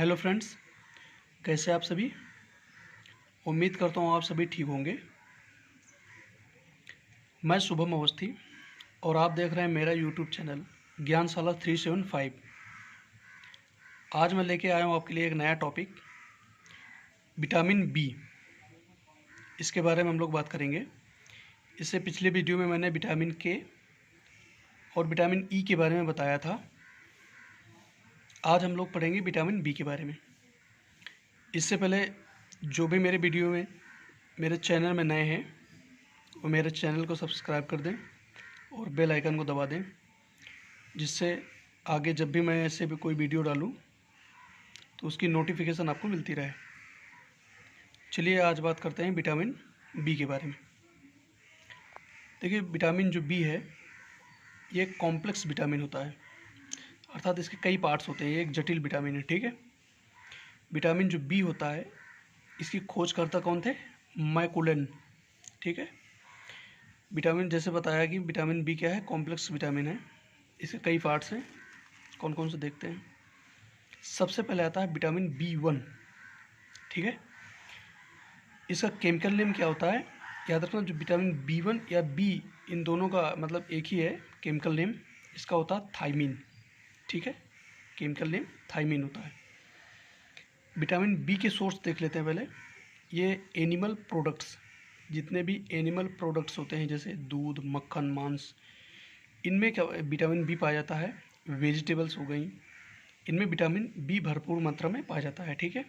Hello friends, कैसे आप सभी। उम्मीद करता हूँ आप सभी ठीक होंगे। मैं शुभम अवस्थी और आप देख रहे हैं मेरा यूट्यूब चैनल ज्ञानशाला 375। आज मैं लेके आया हूँ आपके लिए एक नया टॉपिक, विटामिन बी। इसके बारे में हम लोग बात करेंगे। इससे पिछले वीडियो में मैंने विटामिन के और विटामिन ई के बारे में बताया था। आज हम लोग पढ़ेंगे विटामिन बी के बारे में। इससे पहले जो भी मेरे वीडियो में मेरे चैनल में नए हैं वो मेरे चैनल को सब्सक्राइब कर दें और बेल आइकन को दबा दें, जिससे आगे जब भी मैं ऐसे भी कोई वीडियो डालूं तो उसकी नोटिफिकेशन आपको मिलती रहे। चलिए आज बात करते हैं विटामिन बी के बारे में। देखिए, विटामिन जो बी है ये एक कॉम्प्लेक्स विटामिन होता है, अर्थात इसके कई पार्ट्स होते हैं। ये एक जटिल विटामिन है, ठीक है। विटामिन जो बी होता है इसकी खोजकर्ता कौन थे? मैकुलन, ठीक है। विटामिन जैसे बताया कि विटामिन बी क्या है, कॉम्प्लेक्स विटामिन है। इसके कई पार्ट्स हैं, कौन कौन से देखते हैं। सबसे पहले आता है विटामिन बी1, ठीक है। इसका केमिकल नेम क्या होता है, याद रखना। जो विटामिन बी1 या बी, इन दोनों का मतलब एक ही है केमिकल नेम। इसका होता है थायमीन, ठीक है। केमिकल नेम थायमीन होता है। विटामिन बी के सोर्स देख लेते हैं पहले। ये एनिमल प्रोडक्ट्स, जितने भी एनिमल प्रोडक्ट्स होते हैं जैसे दूध, मक्खन, मांस, इनमें क्या विटामिन बी पाया जाता है। वेजिटेबल्स हो गई, इनमें विटामिन बी भरपूर मात्रा में पाया जाता है, ठीक है।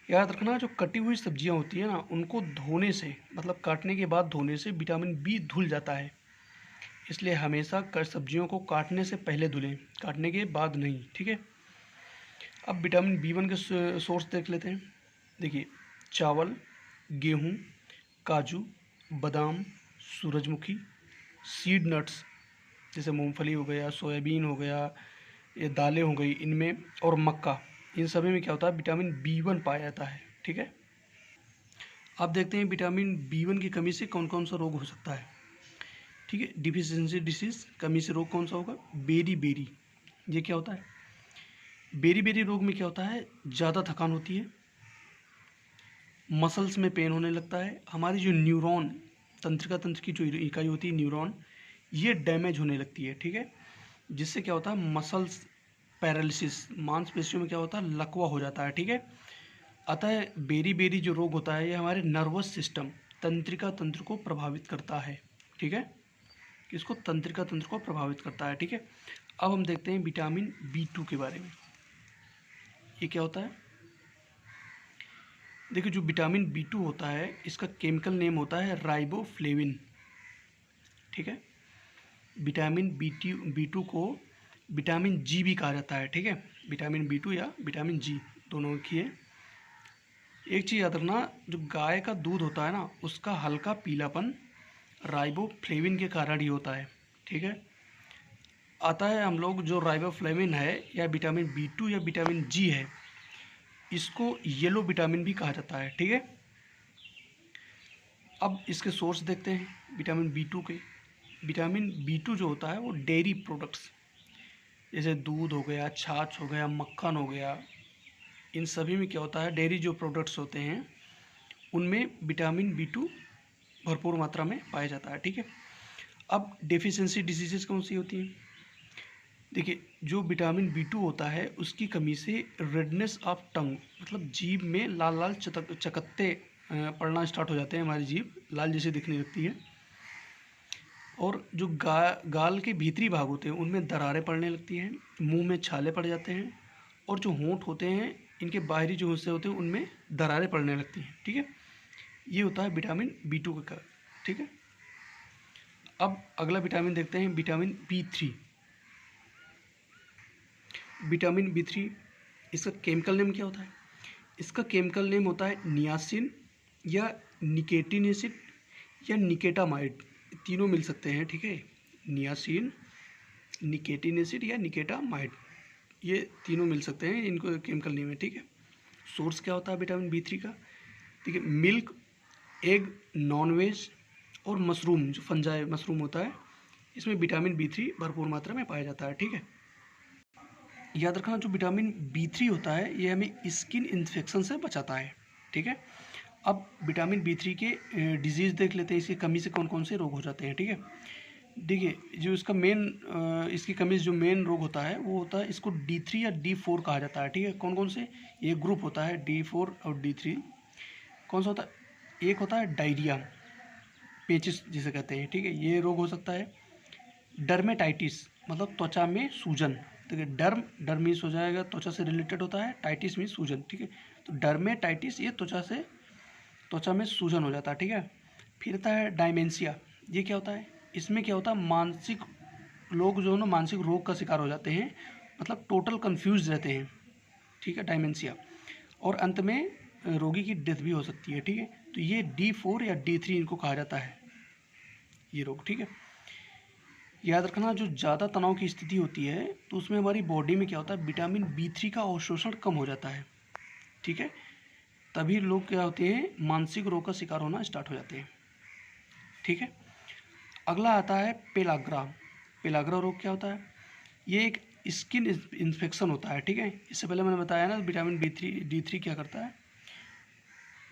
याद रखना, जो कटी हुई सब्जियां होती है ना, उनको धोने से, मतलब काटने के बाद धोने से विटामिन बी धुल जाता है। इसलिए हमेशा सब्जियों को काटने से पहले धुलें, काटने के बाद नहीं, ठीक है। अब विटामिन बी1 के सोर्स देख लेते हैं। देखिए, चावल, गेहूँ, काजू, बादाम, सूरजमुखी, सीड नट्स जैसे मूंगफली हो गया, सोयाबीन हो गया, ये दालें हो गई इनमें, और मक्का, इन सभी में क्या होता है, विटामिन बी1 पाया जाता है, ठीक है। अब देखते हैं विटामिन बी1 की कमी से कौन कौन सा रोग हो सकता है, ठीक है। डिफिशियंसी डिसीज, कमी से रोग कौन सा होगा? बेरी बेरी, ये क्या होता है? बेरी बेरी रोग में क्या होता है, ज़्यादा थकान होती है, मसल्स में पेन होने लगता है, हमारी जो न्यूरॉन, तंत्रिका तंत्र की जो इकाई होती है न्यूरॉन, ये डैमेज होने लगती है, ठीक है। जिससे क्या होता है, मसल्स पैरालिसिस, मांसपेशियों में क्या होता है, लकवा हो जाता है, ठीक है। अतः बेरी बेरी जो रोग होता है ये हमारे नर्वस सिस्टम, तंत्रिका तंत्र को प्रभावित करता है, ठीक है। किसको? तंत्रिका तंत्र को प्रभावित करता है, ठीक है। अब हम देखते हैं विटामिन बी2 के बारे में। ये क्या होता है? देखिए, जो विटामिन बी2 होता है इसका केमिकल नेम होता है राइबोफ्लेविन, ठीक है। विटामिन बी2 को विटामिन जी भी कहा जाता है, ठीक है। विटामिन बी2 या विटामिन जी, दोनों की है। एक चीज़ याद रखना, जो गाय का दूध होता है ना, उसका हल्का पीलापन राइबोफ्लेविन के कारण ही होता है, ठीक है। आता है हम लोग, जो राइबोफ्लेविन है या विटामिन बी2 या विटामिन जी है, इसको येलो विटामिन भी कहा जाता है, ठीक है। अब इसके सोर्स देखते हैं विटामिन बी2 के। विटामिन बी2 जो होता है वो डेयरी प्रोडक्ट्स जैसे दूध हो गया, छाछ हो गया, मक्खन हो गया, इन सभी में क्या होता है, डेयरी जो प्रोडक्ट्स होते हैं उनमें विटामिन बी2 भरपूर मात्रा में पाया जाता है, ठीक है। अब डेफिशिएंसी डिजीजेस कौन सी होती हैं? देखिए, जो विटामिन बी2 होता है उसकी कमी से रेडनेस ऑफ टंग, मतलब जीभ में लाल लाल चकत्ते पड़ना स्टार्ट हो जाते हैं, हमारी जीभ लाल जैसी दिखने लगती है। और जो गाल के भीतरी भाग होते हैं उनमें दरारें पड़ने लगती हैं, मुंह में छाले पड़ जाते हैं, और जो होंठ होते हैं इनके बाहरी जो हिस्से होते हैं उनमें दरारें पड़ने लगती हैं, ठीक है। ये होता है विटामिन बी2 का कारण, ठीक है। अब अगला विटामिन देखते हैं, विटामिन बी3। विटामिन बी3, इसका केमिकल नेम क्या होता है? इसका केमिकल नेम होता है नियासिन या निकेटिन एसिड या निकेटामाइड, तीनों मिल सकते हैं, ठीक है। नियासिन, निकेटिन एसिड या निकेटामाइड, ये तीनों मिल सकते हैं, इनको केमिकल नेम है, ठीक है। सोर्स क्या होता है विटामिन बी3 का? ठीक है, मिल्क, एग, नॉनवेज और मशरूम, जो फंजाई मशरूम होता है, इसमें विटामिन बी3 भरपूर मात्रा में पाया जाता है, ठीक है। याद रखना जो विटामिन B3 होता है ये हमें स्किन इन्फेक्शन से बचाता है, ठीक है। अब विटामिन B3 के डिजीज़ देख लेते हैं, इसकी कमी से कौन कौन से रोग हो जाते हैं, ठीक है। देखिए जो इसका इसकी कमी से जो मेन रोग होता है वो होता है, इसको D3 या D4 कहा जाता है, ठीक है। कौन कौन से ये ग्रुप होता है D4 और D3, कौन सा होता है, एक होता है डायरिया, पेचिस जिसे कहते हैं, ठीक है, ये रोग हो सकता है। डर्मेटाइटिस मतलब त्वचा में सूजन, देखिए डर्म मीन्स हो जाएगा त्वचा से रिलेटेड होता है, टाइटिस मीन्स सूजन, ठीक है। तो डर्मेटाइटिस ये त्वचा में सूजन हो जाता है, ठीक है। फिर आता है डायमेंशिया, ये क्या होता है, इसमें क्या होता है मानसिक लोग जो है ना मानसिक रोग का शिकार हो जाते हैं, मतलब टोटल कंफ्यूज रहते हैं, ठीक है, डायमेंशिया। और अंत में रोगी की डेथ भी हो सकती है, ठीक है। तो ये D4 या D3 इनको कहा जाता है, ये रोग, ठीक है। याद रखना जो ज़्यादा तनाव की स्थिति होती है तो उसमें हमारी बॉडी में क्या होता है विटामिन B3 का अवशोषण कम हो जाता है, ठीक है। तभी लोग क्या होते हैं मानसिक रोग का शिकार होना स्टार्ट हो जाते हैं, ठीक है। अगला आता है पेलाग्रा। पेलाग्रा रोग क्या होता है, ये एक स्किन इन्फेक्शन होता है, ठीक है। इससे पहले मैंने बताया ना विटामिन D3 क्या करता है,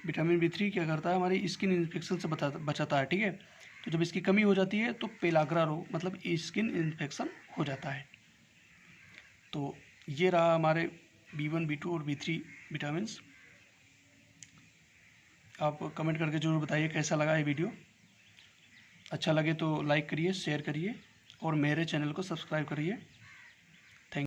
विटामिन B3 क्या करता है हमारी स्किन इन्फेक्शन से बचाता है, ठीक है। तो जब इसकी कमी हो जाती है तो पेलाग्रा रोग मतलब स्किन इन्फेक्शन हो जाता है। तो ये रहा हमारे B1 B2 और B3 विटामिन्स। आप कमेंट करके ज़रूर बताइए कैसा लगा ये वीडियो। अच्छा लगे तो लाइक करिए, शेयर करिए और मेरे चैनल को सब्सक्राइब करिए।